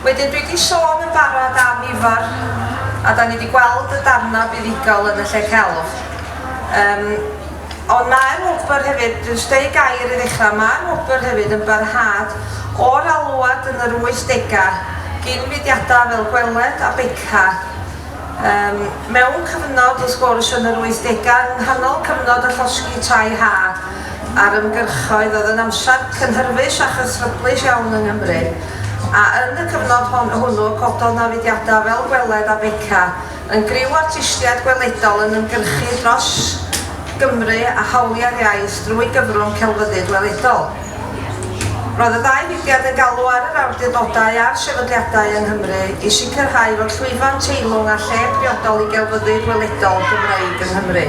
Wedyn dwi wedi sôn yn barod am Ifor, a da ni wedi gweld y darna buddigol yn y lle celf. Ond mae'r Gwobr hefyd, dwi'n steu gair i ddechrau, mae'r Gwobr hefyd yn barhad o'r alwad yn yr 80au gyn fudiadau fel gweled a beca. Mewn cyfnod wrth gwrs yn yr 80au, yng nghanol cyfnod y llosgi tai ha a'r ymgyrchoedd oedd yn amser cynhyrfus a chysryblus iawn yng Nghymru. A yn y cyfnod hwnnw cododd na fudiadau fel gweled a beca yn griw artistiaid gweledol yn ymgyrchu dros Gymru a hawliau'r iaith drwy gyfrwng celfyddyd weledol. Roedd y ddau fudiad yn galw ar yr awdurdodau a'r sefydliadau yng Nghymru i sicrhau fod llwyfan teilwng a lle priodol i gelfyddyd weledol Gymreig yng Nghymru.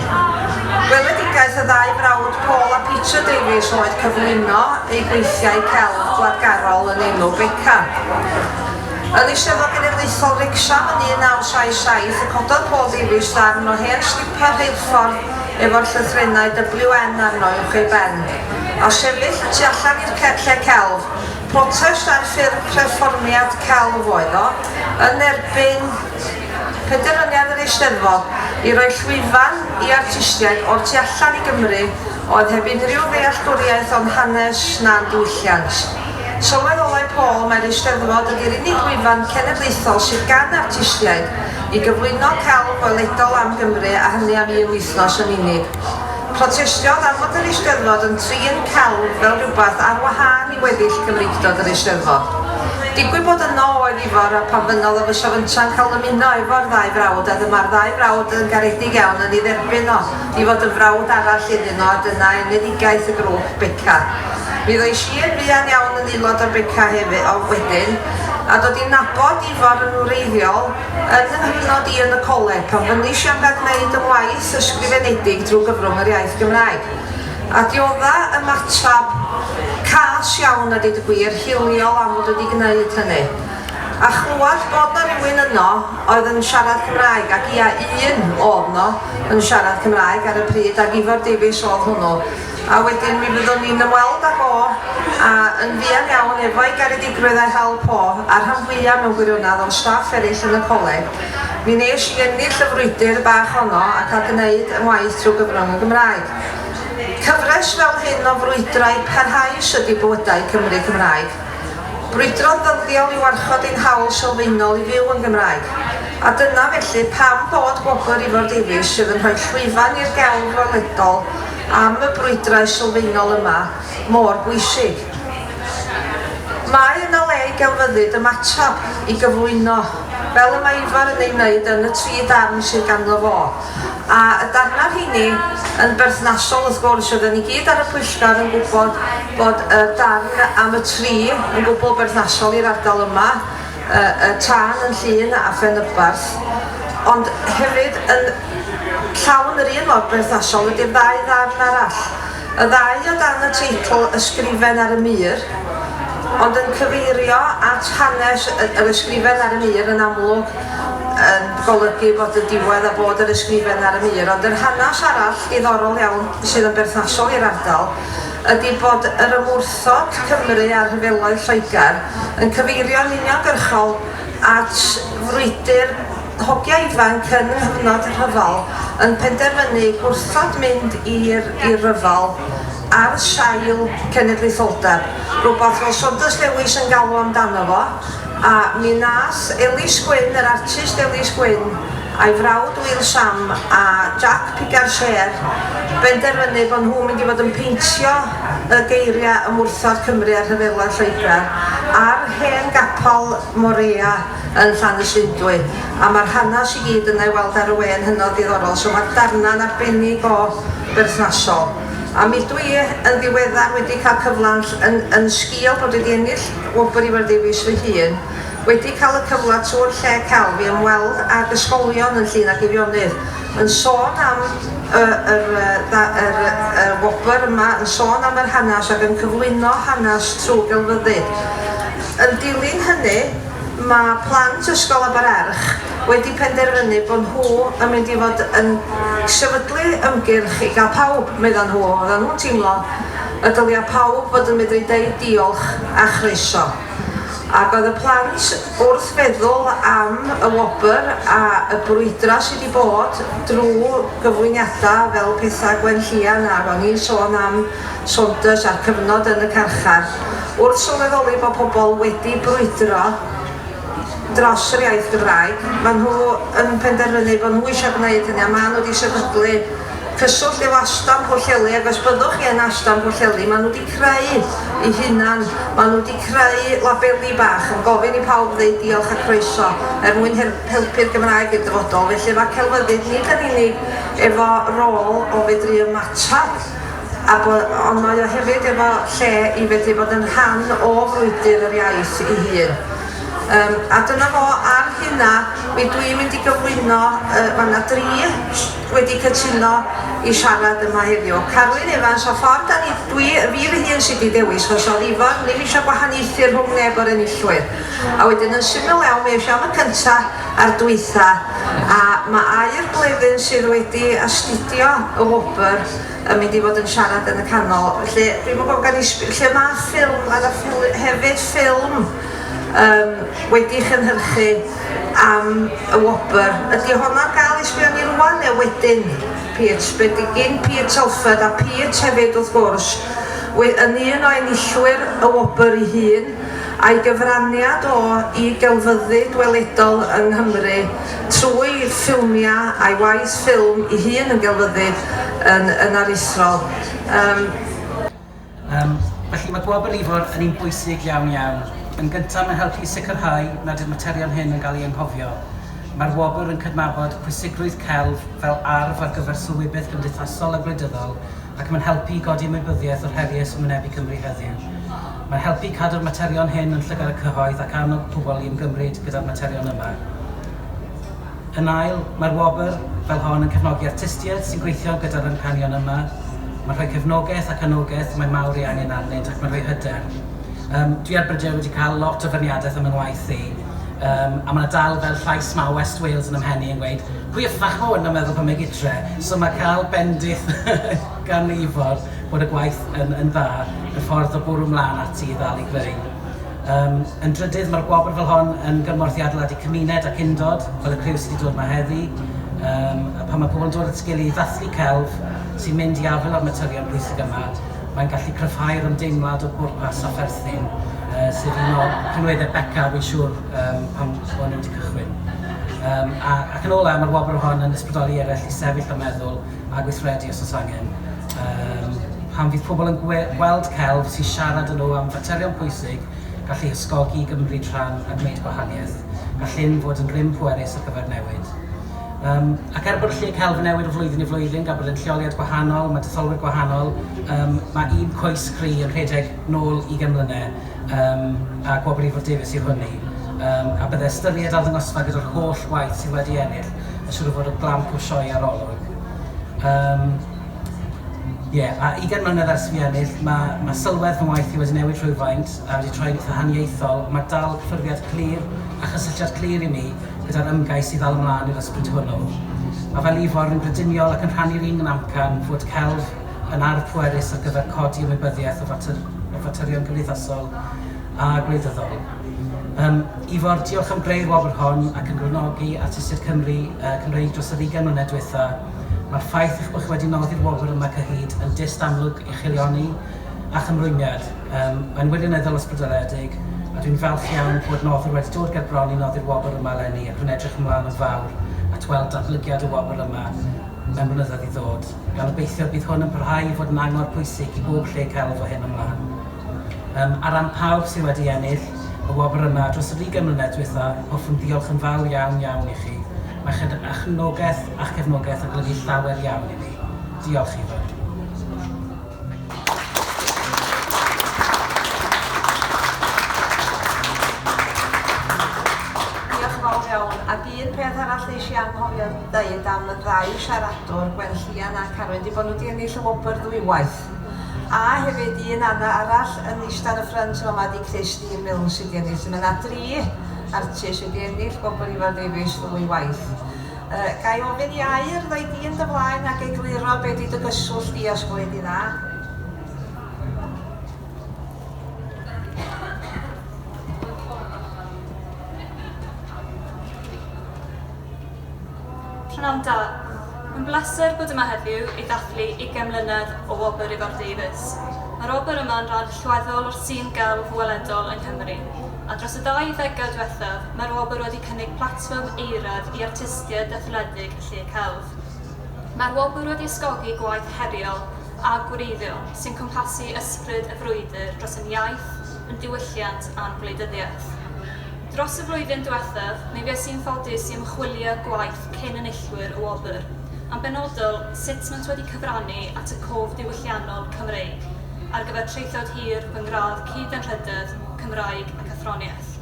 Gweledigaeth y ddau frawd Paul a Peter Davies oedd cyflwyno eu gweithiau celf gwladgarol yn enw Beca. Yn Eisteddfod Genedlaethol Wrecsam yn 1977, y cododd Paul Davies ddarn o hen slipar rheilffordd efo'r llythrennau WN arno uwch ei ben. A sefyll tu allan i'r lle celf, protest ar ffurf perfformiad celf oedd o, yn erbyn penderfyniad yr Eisteddfod i roi llwyfan i artistiaid o'r tu allan i Gymru oedd heb unrhyw ddealltwriaeth o'n hanes na'n diwylliant. Sylweddolai Paul mae'r Eisteddfod ydy'r unig llwyfan cenedlaethol sydd gan artistiaid i gyflwyno celf weledol am Gymru a hynny am 1 wythnos yn unig. Protestiodd am fod yr Eisteddfod yn trin celf fel rhywbeth ar wahân i weddill Gymreigdod yr Eisteddfod. Digwydd bod yno oedd Ifor a pan fynnodd o fysa fynta'n cael ymuno efo'r ddau frawd a dyma'r ddau frawd yn garedig iawn yn ei dderbyn o i fod yn frawd arall iddyn nhw a dyna enedigaeth y grŵp Beca. Mi ddoes i yn fuan iawn yn aelod o'r Beca hefyd o wedyn a dod i'n nabod Ifor yn wreiddiol yn hynod i yn y coleg pan fynis i am gael gwneud ymwaith ysgrifenedig drwy gyfrwng yr iaith Gymraeg. A diodda ymatab cas iawn a dweud y gwir, hiliol am fod wedi gwneud hynny. A chlywed bod na rhywun yno oedd yn siarad Cymraeg ac ia un oedd no yn siarad Cymraeg ar y pryd ac Ifor Davies oedd hwnnw. A wedyn mi fyddwn ni'n ymweld ag o a yn fuan iawn efo'i garedigrwydd a'i help o a'r rhan fwyaf mewn gwirionedd o'n staff eraill yn y coleg. Mi nes i ennill y frwydr bach honno a cael gwneud ymwaith trwy gyfrwng y Gymraeg. Cyfres fel hyn o frwydrau parhaus ydy bywydau Cymru Cymraeg. Brwydrodd ddyddiol i warchod ein hawl sylfaenol i fyw yn Gymraeg. A dyna felly pam bod Gwobr Ifor Davies sydd yn rhoi llwyfan i'r gelf weledol am y brwydrau sylfaenol yma mor bwysig. Mae yna le i gelfyddyd ymatab i gyflwyno fel y mae Ifor yn ei wneud yn y 3 darn sydd ganddo fo. A y darna'r hynny yn berthnasol wrth gwrs oedden ni gyd ar y pwyllgor yn gwybod bod y darn am y 3 yn gwbl berthnasol i'r ardal yma, y Tân yn Llŷn a Phenybarth. Ond hefyd yn llawn yr un mor berthnasol ydy'r 2 ddarn arall. Y 2 o dan y teitl Ysgrifen ar y Mur, ond yn cyfeirio at hanes yr ysgrifen ar y mur yn amlwg yn golygu bod y diwedd a bod yr ysgrifen ar y mur, ond yr hanes arall diddorol iawn sydd yn berthnasol i'r ardal ydy bod yr ymwrthod Cymru a'r rhyfeloedd Lloegr yn cyfeirio'n uniongyrchol at frwydr hogia ifanc yn hynod rhyfel yn penderfynu gwrthod mynd i'r ryfel ar sail cenedlaetholdeb, rhywbeth fel Saunders Lewis yn galw amdano fo, a mi nath Elis Gwyn, yr artist Elis Gwyn, a'i frawd Wil Sam a Jack Pigar-Sher benderfynu bod nhw'n mynd i fod yn peintio y geiriau ymwrthod Cymru a'r rhyfeloedd Lloegr ar hen gapal Morea yn Llanysundwy, a mae'r hanes i gyd yna i weld ar y wen hynod diddorol, so mae'r darna'n arbennig o berthnasol. A mi dwi yn ddiweddar wedi cael cyfle yn sgil bod wedi ennill Gwobr Ifor Davies fy hun, wedi cael y cyfle trwy'r lle celf i ymweld ag ysgolion yn Llŷn ac Eirionydd, yn sôn am yr Gwobr yma, yn sôn am yr hanes ac yn cyflwyno hanes trwy gelfyddyd. Yn dilyn hynny, mae plant ysgol Aberarch wedi penderfynu bod nhw yn mynd i fod yn sefydlu ymgyrch i gael pawb, meddyn nhw, oedden nhw'n teimlo y dylia pawb fod yn medru deud diolch a chroeso. Ac oedd y plant wrth feddwl am y wobr a y brwydra sydd wedi bod drwy gyflwyniadau fel pethau Gwen Llian a o'n i'n sôn am Saunders a'r cyfnod yn y carchar. Wrth sylweddoli bod pobl wedi brwydro dros yr iaith Gymraeg, maen nhw yn penderfynu bod nhw eisiau gwneud hynny a maen nhw wedi sefydlu cyswllt efo Astan Pwllheli, ac os byddwch chi yn Astan Pwllheli, maen nhw wedi creu eu hunan, maen nhw wedi creu labeli bach yn gofyn i pawb ddeud diolch a croeso mwyn helpu'r Gymraeg i'r dyfodol. Felly mae celfyddyd nid yn unig efo rôl o fedru ymatab, ond mae o hefyd efo lle i fedru bod yn rhan o frwydr yr iaith ei hun. A dyna fo ar hynna, mi dwi'n mynd i gyflwyno, mae yna 3 wedi cytuno i siarad yma heddiw. Carwyn Evans, o ffordd fi'r hun sydd wedi dewis, chos oedd Ifor ddim eisiau gwahaniaethu rhwng neb o'r enillwyr. A wedyn yn syml iawn, mi eisiau am y cyntaf a'r dwytha. A mae air blwyddyn sydd wedi astudio y wobr yn mynd i fod yn siarad yn y canol. Felly, dwi'n meddwl gan i lle mae ffilm, mae hefyd ffilm wedi chynhyrchu am y wobr. Ydy hwnna'n gael i sbio ni rwan neu wedyn Piet? Beth gyn Piet Telford a Piet hefyd wrth gwrs yn un o enillwyr y wobr ei hun a'i gyfraniad o i gelfyddyd weledol yng Nghymru trwy ffilmiau a'i waith ffilm ei hun yn gelfyddyd yn aruthrol. Felly mae Gwobr Ifor yn un bwysig iawn iawn. Yn gyntaf, mae'n helpu sicrhau nad yw'r materion hyn yn cael ei anghofio. Mae'r wobr yn cydnabod pwysigrwydd celf fel arf ar gyfer sylwybydd gymdeithasol a gwleidyddol ac mae'n helpu i godi ymwybyddiaeth o'r heriau sy'n mynebu Cymru heddiw. Mae'n helpu cadw'r materion hyn yn llygad y cyhoedd ac annog pobl i ymgymryd gyda'r materion yma. Yn ail, mae'r wobr fel hon yn cefnogi artistiaid sy'n gweithio gyda'r ymcanion yma. Mae'n rhoi cefnogaeth ac anogaeth mae'n mawr i angen arnyd ac mae'n rhoi hyder. Dwi ar Brydau wedi cael lot o ferniadaeth am yn waith i, a mae'n dal fel llais ma West Wales yn ymhenni yn gweud pwy ffach hwn yn meddwl pan mae gytre, so mae cael bendith gan Ifor bod y gwaith yn dda, y ffordd o bwrw mlaen ati i ddal i greu. Yn drydydd, mae'r gwobr fel hon yn gymorth i adeiladu cymuned ac undod, fel y criw sydd wedi dod yma heddi, pan mae pobl yn dod at sgil i ddathlu celf sy'n mynd i afel o'r materion bwysig yma, mae'n gallu cryfhau'r ymdeimlad o bwrpas a pherthyn sydd yn o cynweddau Beca, fi'n siŵr, pan o'n nhw wedi cychwyn. Ac yn ola, mae'r wobr hon yn ysbrydoli eraill i sefyll a meddwl a gweithredu os oes angen. Pan fydd pobl yn gweld celf sy'n siarad yn nhw am faterion pwysig, gallu hysgogi Gymru tran a gwneud gwahaniaeth, gall hyn fod yn rym pwerus ar gyfer newid. Ac bod y lle celf yn newid o flwyddyn i flwyddyn, gan bod yn lleoliad gwahanol, mae detholwyr gwahanol, mae un coes cri yn rhedeg nôl 20 mlynedd a Gwobr Ifor Davies yw hynny. A byddai ystyried a ddangosfa gyda'r holl waith sydd wedi ennill yn siŵr o fod o glamp o sioe ar olwg. A 20 mlynedd ers fi ennill, mae sylwedd fy waith i wedi newid rhywfaint a wedi troi'n eitha haniaethol, mae dal cyffyrddiad clir a chysylltiad clir i mi gyda'r ymgais i ddal ymlaen i'r ysbryd hwnnw. Mae fel Ifor yn grediniol ac yn rhannu'r un amcan fod celf yn arf pwerus ar gyfer codi ymwybyddiaeth o faterion gymdeithasol a gwleidyddol. Ifor, diolch am greu'r wobr hon ac yn grynogi artistiaid Cymreig dros yr 20 mlynedd diwetha. Mae'r ffaith eich bod chi wedi noddi'r wobr yma cyhyd yn dyst amlwg i chilioni a chymrwymiad. Mae'n wirioneddol ysbrydoledig a dwi'n falch iawn bod noddwr wedi dod ger bron i noddi'r wobr yma eleni ac yn edrych ymlaen yn fawr at weld datblygiad y wobr yma mewn blynyddoedd i ddod. Gan obeithio bydd hwn yn parhau i fod yn angor pwysig i bob lle celf o hyn ymlaen. Ar ran pawb sydd wedi ennill y wobr yma dros yr 20 mlynedd diwetha, hoffwn diolch yn fawr iawn iawn i chi. Mae chefnogaeth a'ch cefnogaeth yn golygu llawer iawn i ni. Diolch Ifor. Ac un peth arall nes i anghofio dweud am y ddau siaradwr, Gwen Llian a Carwyn, di bod nhw wedi ennill y wobr ddwywaith. A hefyd un arall yn eistedd y ffrynt yma di Christine Mills sydd wedi ennill. Mae yna 3 artist wedi ennill Gwobr Ifor Davies ddwywaith. Gai ofyn i air ddoi di yn dy flaen ac egluro beth di dy gyswllt di os gwyd i dda. Pnawn da. Mae'n bleser bod yma heddiw i ddathlu 20 mlynedd o Gwobr Ifor Davies. Mae'r wobr yma yn rhan llweddol o'r sîn gelf weledol yng Nghymru, a dros y 2 ddegawd diwethaf, mae'r wobr wedi cynnig platfform eiredd i artistiaid dathledig y lle celf. Mae'r wobr wedi ysgogi gwaith heriol a gwreiddiol sy'n cwmpasu ysbryd y frwydr dros yn iaith, yn diwylliant a'n gwleidyddiaeth. Dros y flwyddyn diwethaf, mi fues i'n ffodus i ymchwilio gwaith cyn enillwyr y wobr, am benodol sut maent wedi cyfrannu at y cof diwylliannol Cymreig ar gyfer treithawd hir fy ngradd cyd-anrhydedd, Cymraeg ac athroniaeth.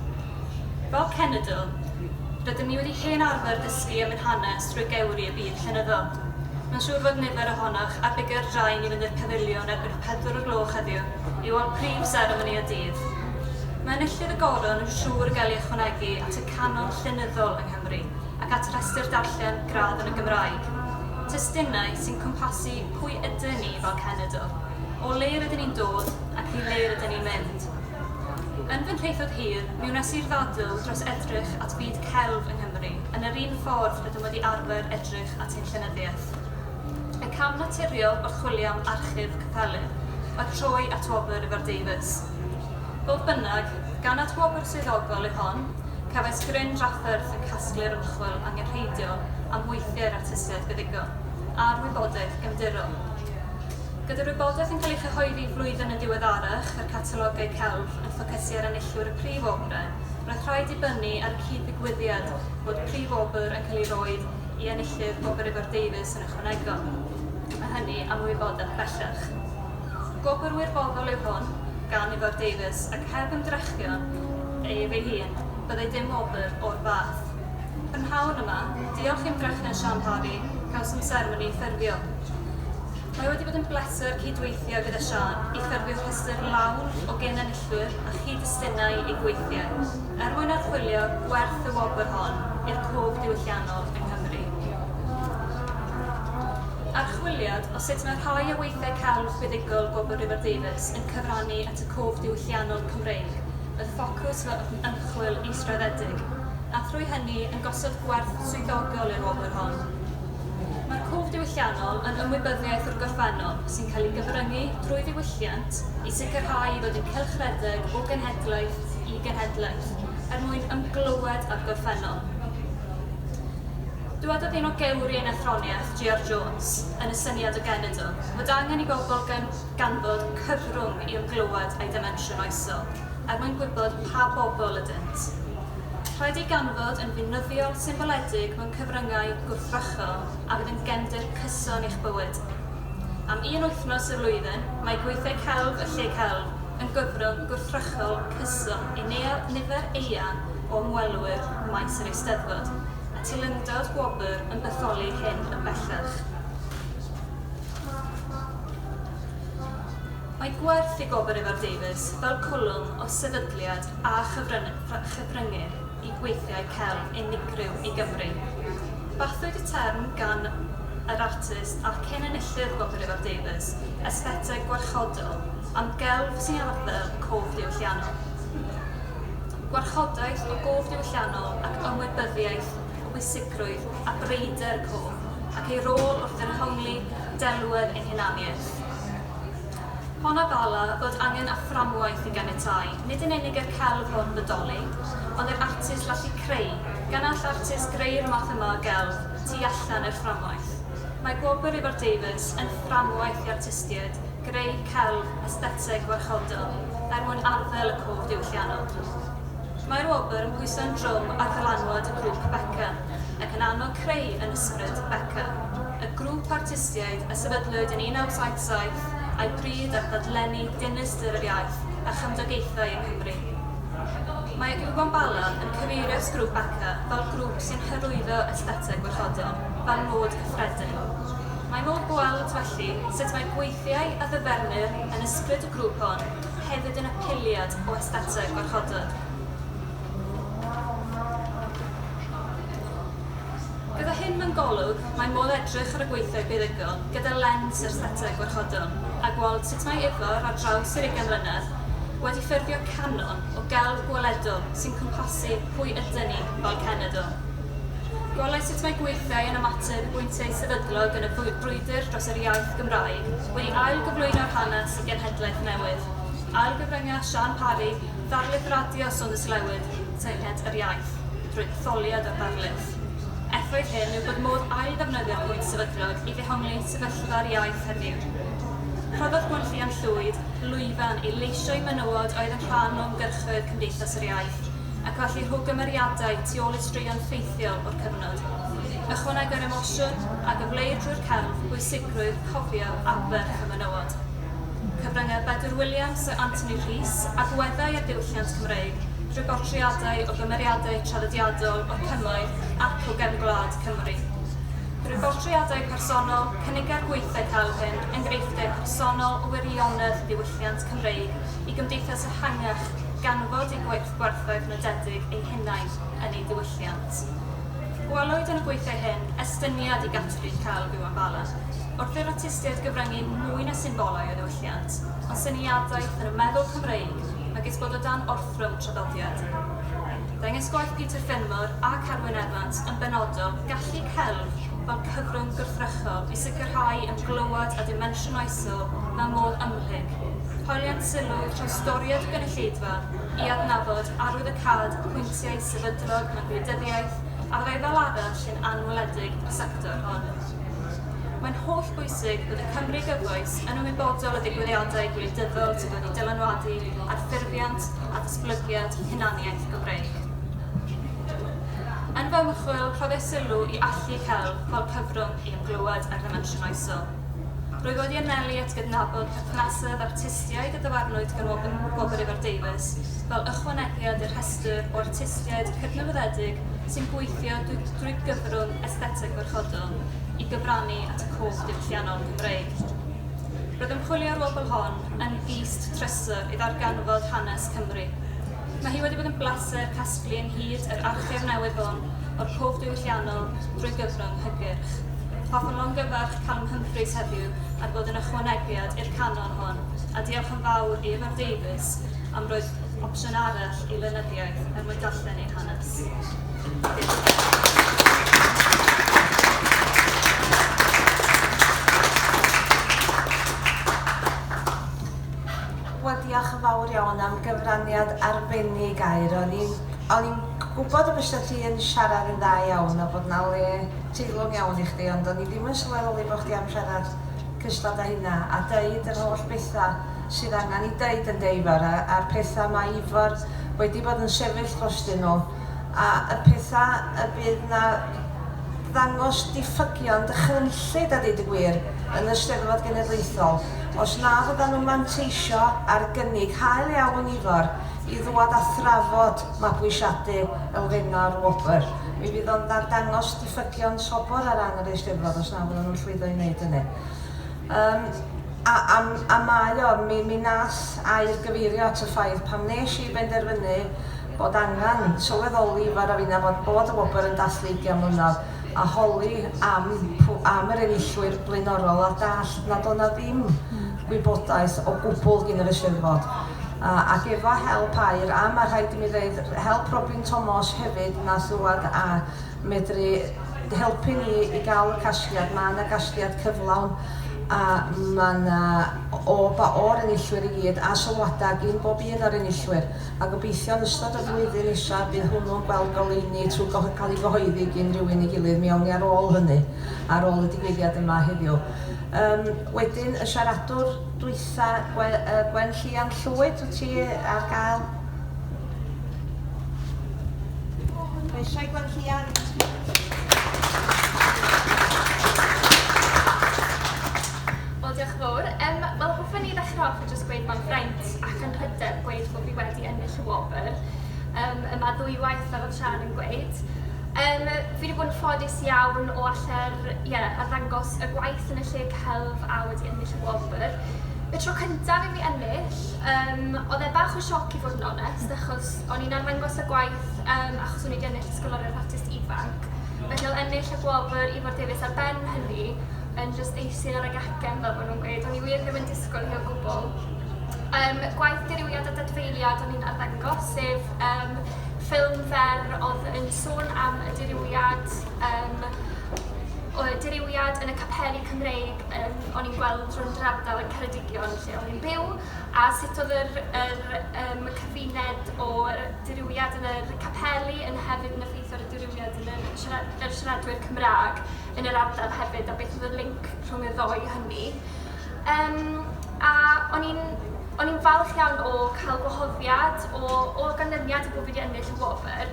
Fel cenedl, rydym ni wedi hen arfer dysgu am ein hanes trwy gewri y byd llenyddol. Mae'n siŵr fod nifer ohonoch ar bigo'r draen i fynd i'r pafiliwn erbyn 4 o'r gloch heddiw i weld prif seremoni y dydd. Mae enillydd y goron yn siŵr gael ei ychwanegu at y canon llenyddol yng Nghymru ac at restr darllen gradd yn y Gymraeg. Testunau sy'n cwmpasu pwy ydyn ni fel cenedl, o le rydyn ni'n dod ac i le rydyn ni'n mynd. Yn fy nhreithawd hir, mi wnes i'r ddadl dros edrych at fyd celf yng Nghymru yn yr un ffordd rydym wedi arfer edrych at ein llenyddiaeth. Y cam naturiol o'r chwilio am archif cyffelyb oedd troi at Gwobr Ifor Davies. Fodd bynnag, gan at wobr swyddogol yw hon, cafais gryn drafferth yn casglu'r ymchwil angenrheidiol am weithiau'r artistiaid fuddigol a'r wybodaeth gefndirol. Gyda'r wybodaeth yn cael ei chyhoeddi flwyddyn yn diweddarach yr catalogau celf yn ffocysu ar enillwyr y prif wobrau, roedd rhaid dibynnu ar y cyd-ddigwyddiad bod prif wobr yn cael ei roed i enillydd Gwobr Ifor Davies yn ychwanegol, a hynny am wybodaeth bellach. Gwobr wirfoddol yw hwn, gan Ifor Davies ac heb ymdrechion ei hun, byddai dim wobr o'r fath. Yn hawn yma, diolch i'n ymdrechion Sian Harry, cawsom seremoni ffurfio. Mae wedi bod yn bleser cydweithio gyda Sian i ffurfio rhestr lawn o genenillwyr a chyd-destynau ei gweithiau, mwyn archwilio gwerth y wobr hon i'r cof diwylliannol yng Nghymru. Archwiliad o sut mae rhai o weithiau celf fuddigol Gwobr Ifor Davies yn cyfrannu at y cof diwylliannol Cymreig, oedd ffocws fel ymchwil israddedig, a thrwy hynny yn gosod gwerth swyddogol i'r wobr hon. Mae'r cof diwylliannol yn ymwybyddiaeth o'r gorffennol sy'n cael ei gyfryngu drwy ddiwylliant i sicrhau fod yn cylchredeg o genhedlaeth i genhedlaeth mwyn ymglywed ar gorffennol. Dywedodd un o gewri ein athroniaeth, G.R. Jones, yn y syniad o genedl, fod angen i bobl ganfod cyfrwng i ymglywed a'i dimensiwn oesol, mwyn gwybod pa bobl ydynt. Rhaid ei ganfod yn fynyddiol symboledig mewn cyfryngau gwrthrychol a fydd yn gefndir cyson i'ch bywyd. Am 1 wythnos y flwyddyn, mae gweithiau celf y lle celf yn gyfrwng gwrthrychol cyson i nifer eang o ymwelwyr maes yr Eisteddfod, a tilyngdod gwobr yn betholi hyn yn bellach. Mae gwerth i Gwobr Ifor Davies fel cwlwm o sefydliad a chyfryngir i gweithiau celf unigryw i Gymru. Bathwyd y term gan yr artist a cyn-enillydd Gwobr Ifor Davies, esbeteg gwarchodol, am gelf sy'n arddel cof diwylliannol. Gwarchodaeth o gof diwylliannol ac ymwybyddiaeth o bwysigrwydd a breider cof ac ei rôl wrth ddyrhongli delwedd ein hunaniaeth. Hon a bala fod angen athramwaith i ganiatáu, nid yn unig yr celf hwn fodoli, ond yr artist lallu creu, gan all artist greu'r math yma o gelf tu allan i'r fframwaith. Mae Gwobr Ifor Davies yn fframwaith i artistiaid greu celf esbeteg gwarchodol mwyn arddel y cof diwylliannol. Mae'r wobr yn pwyso yn drwm ar ddylanwad y grŵp Beca ac yn annog creu yn ysbryd Beca, y grŵp artistiaid a sefydlwyd yn 1977 a'i bryd ar ddadlenni dinistyr yr iaith a chymdogaethau yng Nghymru. Mae Gwobr Bala yn cyfeirio'r grŵp Beca fel grŵp sy'n hyrwyddo esbeteg gwarchodol fel mod cyffredin. Mae modd gweld felly sut mae gweithiau a ddyfernir yn ysbryd y grŵp hon hefyd yn apiliad o esbeteg gwarchodol. Gyda hyn mewn golwg, mae modd edrych ar y gweithiau buddigol gyda lens yr esbeteg gwarchodol a gweld sut mae Ifor ar draws yr 20 mlynedd wedi ffurfio canon o gelf gweledol sy'n cwmpasu pwy ydyn ni fel cenedl. Gwelai sut mae gweithiau yn ymateb i bwyntiau sefydlog yn y brwydr dros yr iaith Gymraeg wedi ail-gyflwyno'r hanes i genhedlaeth newydd. Ail-gyfryngau Sian Parry, ddarlith radio Saunders Lewyd, teiliad yr iaith, drwy etholiad o'r darlith. Effaith hyn yw bod modd ail-ddefnyddio'r pwynt sefydlog i ddehongli sefyllfa'r iaith heddiw. Rhoddodd Gwynllian Llwyd lwyfan i leisio menywod oedd yn rhan o ymgyrchoedd Cymdeithas yr Iaith, ac felly rhwg gymeriadau tu ôl i straeon ffeithiol o'r cyfnod. Ychwanegai'r emosiwn a gyfleir drwy'r celf bwysigrwydd cofio aberch y menywod. Cyfryngau Bedwyr Williams a Anthony Rhys a gweddau ar diwylliant Cymreig drwy bortreadau o gymeriadau traddodiadol o'r cymoedd ac o gefn gwlad Cymru. Drwy bortreadau personol, cynniga'r gweithiau celfyn, enghreifftiau personol o wirionedd diwylliant Cymreig i gymdeithas ehangach ganfod i gwerthoedd nodedig eu hunain yn ei diwylliant. Gwelwyd yn y gweithiau hyn estyniad i Gatrin Celf yw Bala, wrth i'r artistiaid gyfryngu mwy na symbolau o ddiwylliant, ond syniadaeth yn y meddwl Cymreig ac is bod o dan orthrwm traddodiad. Dengys gwaith Peter Finmore a Carwyn Evans yn benodol gallu celf fel cyfrwng gwrthrychol i sicrhau yn glywed a dimensiwn oesol mewn modd ymhlyg. Hoeliant sylw trwy storiad gynulleidfa i adnabod arwyddocad pwyntiau sefydlog mewn gwleidyddiaeth a fyddai fel arall yn anweledig y sector hon. Mae'n holl bwysig bod y Cymru gyfoes yn ymwybodol o ddigwyddiadau gwleidyddol sydd wedi dylanwadu ar ffurfiant a datblygiad hunaniaeth Gymreig. Yn fy ymchwil, rhoddai sylw i allu celf fel cyfrwng i ymglywed ar ddimensiwn oesol. Rwyf wedi anelu at gydnabod perthnasedd artistiaid y dyfarnwyd gan Gwobr Ifor Davies fel ychwanegiad i'r rhestr o artistiaid cydnabyddedig sy'n gweithio drwy gyfrwng esthetig warchodol i gyfrannu at y cof diwylliannol Gymreig. Roedd ymchwilio'r wobl hon yn gist trysor i ddarganfod hanes Cymru. Mae hi wedi bod yn blaser casglu yn hyd yr archif newydd hon o'r cof diwylliannol drwy gyfrwng hygyrch. Hoffwn longyfarch Calum Humphreys heddiw ar fod yn ychwanegiad i'r canon hon, a diolch yn fawr i Ifor Davies am roedd opsiwn arall i lenyddiaeth er mwyn darllen i'r hanes. Wel, diolch yn fawr iawn am gyfraniad arbennig air. O'n i'n gwybod y bysau ti yn siarad yn dda iawn a bod na le teilwng iawn i chdi, ond o'n i ddim yn sylweddoli bod chdi am siarad cystod â hynna a deud yr holl bethau sydd angen i deud yn Ifor a'r pethau mae Ifor wedi bod yn sefyll drostyn nhw a y pethau y bydd na ddangos diffygion dychrynllyd a dweud y gwir yn y Steddfod Genedlaethol. Os na fyddan nhw'n manteisio ar gynnig hael iawn Ifor i ddod a thrafod mabwysiadu elfennau'r wobr. Mi fydd o'n dangos diffygion sobor ar ran yr Eisteddfod os na fyddan nhw'n llwyddo i wneud hynny. A mae o, mi nath air gyfeirio at y ffaith pam nes i benderfynu bod angen sylweddoli Ifor a finna bod y wobr yn dathlu 20 mlynedd a holi am yr enillwyr blaenorol a dall nad o'na ddim gwybodaeth o gwbl gyn yr Eisteddfod. Ac efo help air, a mae rhaid i mi ddeud, help Robin Thomas hefyd na ddwad a medru helpu ni i gael y casgliad. Mae yna gasgliad cyflawn a mae yna o'r enillwyr i gyd a sylwadau gyn bob un o'r enillwyr. A gobeithio yn ystod y flwyddyn isa bydd hwnnw'n gweld goleuni trwy cael ei gyhoeddi gyn rhywun i gilydd mi awn ni ar ôl hynny, ar ôl y digwyddiad yma heddiw. Wedyn, y siaradwr dwytha Gwynllian Llwyd, wyt ti ar gael? Croeso i Gwynllian. Wel, diolch yn fawr. Wel, hoffwn ni ddechrau off yn jyst gweud mewn ffraint ac yn hyder gweud bod fi wedi ennill y wobr. Yma ddwywaith fel oedd Sian yn gweud. Fi wedi bod yn ffodus iawn o arddangos y gwaith yn y lle celf a wedi ennill y wobr. Y tro cyntaf i fi ennill, oedd e bach o sioc i fod yn onest, achos o'n i'n arddangos y gwaith achos o'n i wedi ennill ysgoloriaeth artist ifanc. Felly oedd ennill y Gwobr Ifor Davies ar ben hynny yn just eistedd ar y gacen fel maen nhw'n gweud. O'n i wir ddim yn disgwyl hi o gwbl. Gwaith diriwiad a dadfeiliad o'n i'n arddangos, sef ffilm fer oedd yn sôn am y dirywiad yn y capeli Cymreig o'n i'n gweld rhwng yr ardal yn Ceredigion lle o'n i'n byw, a sut oedd yr cyfuned o'r dirywiad yn yr capeli yn hefyd yn effeithio ar y dirywiad yn yr siaradwyr Cymraeg yn yr ardal hefyd, a beth oedd y link rhwng y ddoi hynny. A o'n i'n falch iawn o cael gwahoddiad o ganlyniad i bod fi wedi ennill y Gwobr.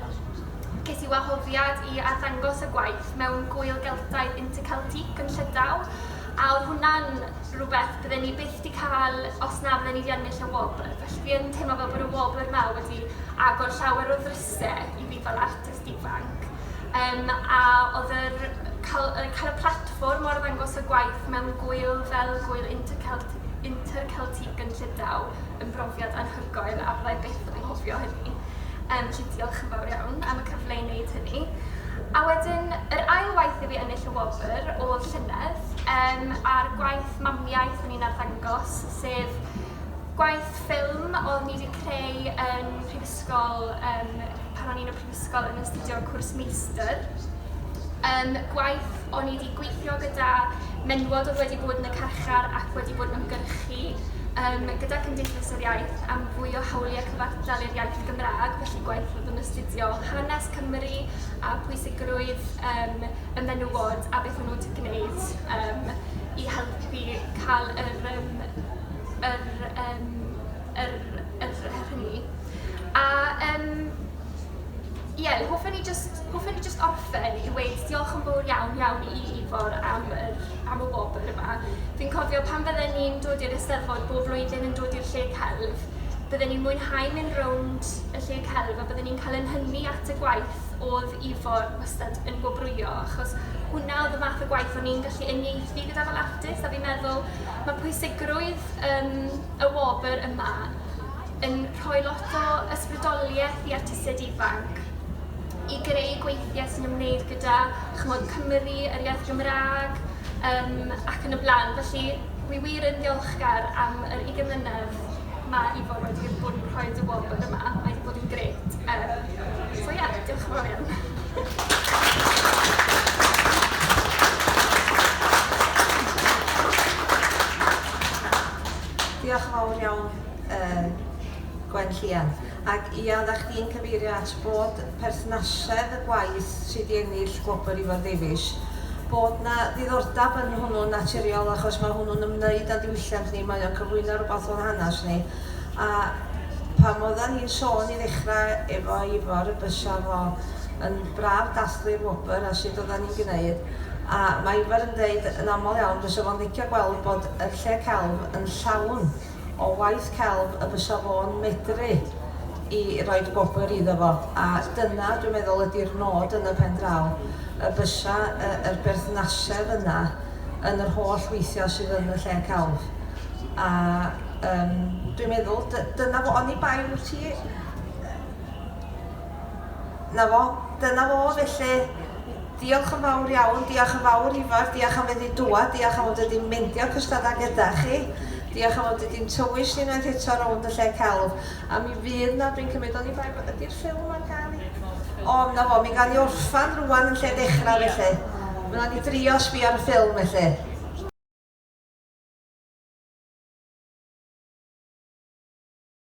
Ges i wahoddiad i arddangos y gwaith mewn gwyl geltaidd Interceltic yn Llydaw, a oedd hwnna'n rhywbeth bydden ni byth wedi cael os na bydden ni wedi ennill y Gwobr. Felly fi yn teimlo fel bod y Gwobr yma wedi agor llawer o ddrysau i fi fel artist ifanc. A oedd cael y platfform o arddangos y gwaith mewn gwyl fel gwyl Interceltic yn Llydaw yn brofiad anhygoel, a byddai byth yn anghofio hynny. Felly diolch yn fawr iawn am y cyfle i wneud hynny. A wedyn, yr ail waith i fi ennill y Gwobr oedd llynedd a'r gwaith mamiaeth o'n i'n arddangos, sef gwaith ffilm oedd ni wedi creu yn prifysgol, pan o'n i'n y prifysgol yn astudio cwrs meistr. Gwaith o'n i wedi gweithio gyda menywod oedd wedi bod yn y carchar ac wedi bod yn ymgyrchu gyda Cymdeithas yr Iaith am fwy o hawliau cyfartal i'r iaith Gymraeg, felly gwaith oedd yn astudio hanes Cymru a pwysigrwydd y menywod a beth o'n nhw wedi gwneud i helpu cael hynny. Hoffwn i just orffen i weid diolch yn fawr iawn i Ifor am y Gwobr yma. Fi'n cofio pan fydden ni'n dod i'r Eisteddfod bob blwyddyn yn dod i'r lle celf, bydden ni'n mwynhau mynd rownd y lle celf a bydden ni'n cael yn hynny at y gwaith oedd Ifor wastad yn gwobrwyo, achos hwnna oedd y math o gwaith o'n i'n gallu uniaethu gyda fel artist, a fi'n meddwl mae pwysigrwydd y Gwobr yma yn rhoi lot o ysbrydoliaeth i artistiaid ifanc i greu gweithiau sy'n ymwneud gyda Cymru, yr iaith Gymraeg ac yn y blaen. Felly, wi wir yn diolchgar am yr 20 mlynedd mae Ifor wedi bod yn rhoi y Gwobr yma. Mae wedi bod yn grêt. Diolch yn fawr iawn. Diolch yn fawr iawn, Gwen Llian. Ac oeddech chdi'n cyfeirio at bod perthnasedd y gwaith sydd wedi ennill Gwobr Ifor Davies, bod na ddiddordeb yn hwnnw'n naturiol achos mae hwnnw'n ymwneud â diwylliant ni, mae o'n cyflwyno rhywbeth o'n hanes ni. A pam oedden ni'n sôn i ddechrau efo Ifor y bysa fo yn braf dathlu'r Gwobr a sut oedden ni'n gwneud. A mae Ifor yn dweud yn aml iawn bysa fo'n licio gweld bod y lle celf yn llawn o waith celf y bysa fo'n medru i roed Gwobr iddo fo, a dyna dwi'n meddwl ydy'r nod yn y pen draw, y bysa yr berthnasedd yna yn yr holl weithio sydd yn y lle celf. A dwi'n meddwl dyna fo, oni bai wyt ti, dyna fo felly. Diolch yn fawr iawn, diolch yn fawr Ifor, diolch am wedi dŵad, diolch am fod wedi'n myndio cystadau gyda chi. Diolch am fod wedi'n tywys ni'n oedd eto rownd y lle celf. A mi fydd na, dwi'n cymryd o'n i bai, ydy'r ffilm yn cael ei? Na fo, mi gael ei orffan rwan yn lle dechrau felly. Mae'n i drio sbio ar y ffilm felly.